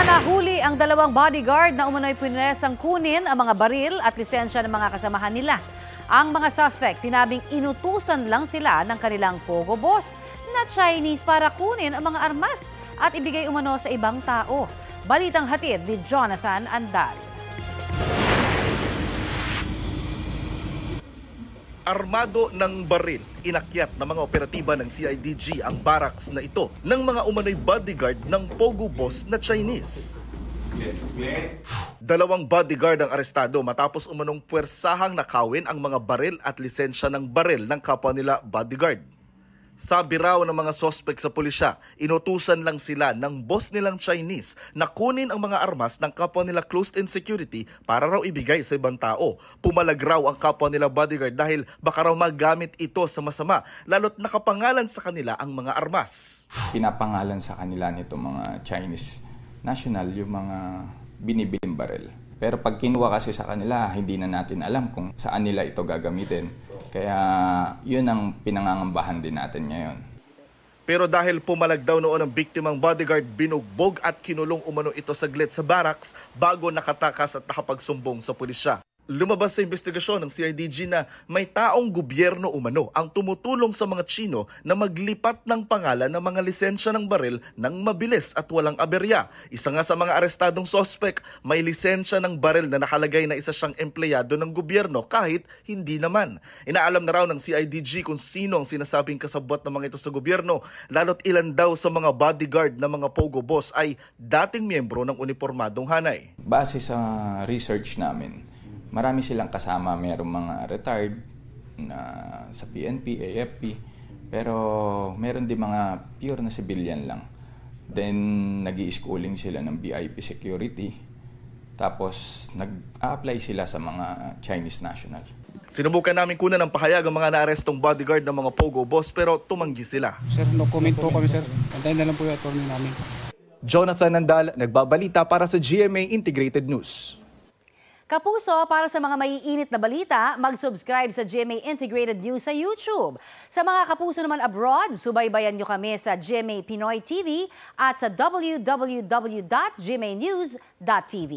Nahuli ang dalawang bodyguard na umano'y piniresang kunin ang mga baril at lisensya ng mga kasamahan nila. Ang mga suspect sinabing inutusan lang sila ng kanilang pogo boss na Chinese para kunin ang mga armas at ibigay umano sa ibang tao. Balitang hatid ni Jonathan Andal. Armado ng baril, inakyat ng mga operatiba ng CIDG ang barracks na ito ng mga umano'y bodyguard ng pogo boss na Chinese. Dalawang bodyguard ang arestado matapos umanong puwersahang nakawin ang mga baril at lisensya ng baril ng kapwa nila bodyguard. Sabi raw ng mga sospek sa pulisya, inutusan lang sila ng boss nilang Chinese na kunin ang mga armas ng kapwa nila closed-in security para raw ibigay sa ibang tao. Pumalag raw ang kapwa nila bodyguard dahil baka raw magamit ito sa masama, lalo't nakapangalan sa kanila ang mga armas. Pinapangalan sa kanila nito mga Chinese national yung mga binibiling baril. Pero pag kinuha kasi sa kanila, hindi na natin alam kung saan nila ito gagamitin. Kaya yun ang pinangangambahan din natin ngayon. Pero dahil pumalag daw noon ang biktimang bodyguard, binugbog at kinulong umano ito saglit sa barracks bago nakatakas at nakapagsumbong sa pulisya. Lumabas sa investigasyon ng CIDG na may taong gobyerno umano ang tumutulong sa mga Chino na maglipat ng pangalan ng mga lisensya ng baril ng mabilis at walang aberya. Isa nga sa mga arestadong sospek, may lisensya ng baril na nakalagay na isa siyang empleyado ng gobyerno kahit hindi naman. Inaalam na raw ng CIDG kung sino ang sinasabing kasabwat ng mga ito sa gobyerno, lalo't ilan daw sa mga bodyguard ng mga pogo boss ay dating miyembro ng uniformadong hanay. Base sa research namin, marami silang kasama, mayroong mga retired na sa PNP, AFP, pero meron din mga pure na civilian lang. Then nag-i-schooling sila ng VIP security, tapos nag-a-apply sila sa mga Chinese national. Sinubukan namin kunan ng pahayag ang mga naarestong bodyguard ng mga pogo boss pero tumanggi sila. Sir, no comment po kami sir. Antayin na lang po yung attorney namin. Jonathan Andal, nagbabalita para sa GMA Integrated News. Kapuso, para sa mga maiinit na balita, mag-subscribe sa GMA Integrated News sa YouTube. Sa mga kapuso naman abroad, subaybayan nyo kami sa GMA Pinoy TV at sa www.gmanews.tv.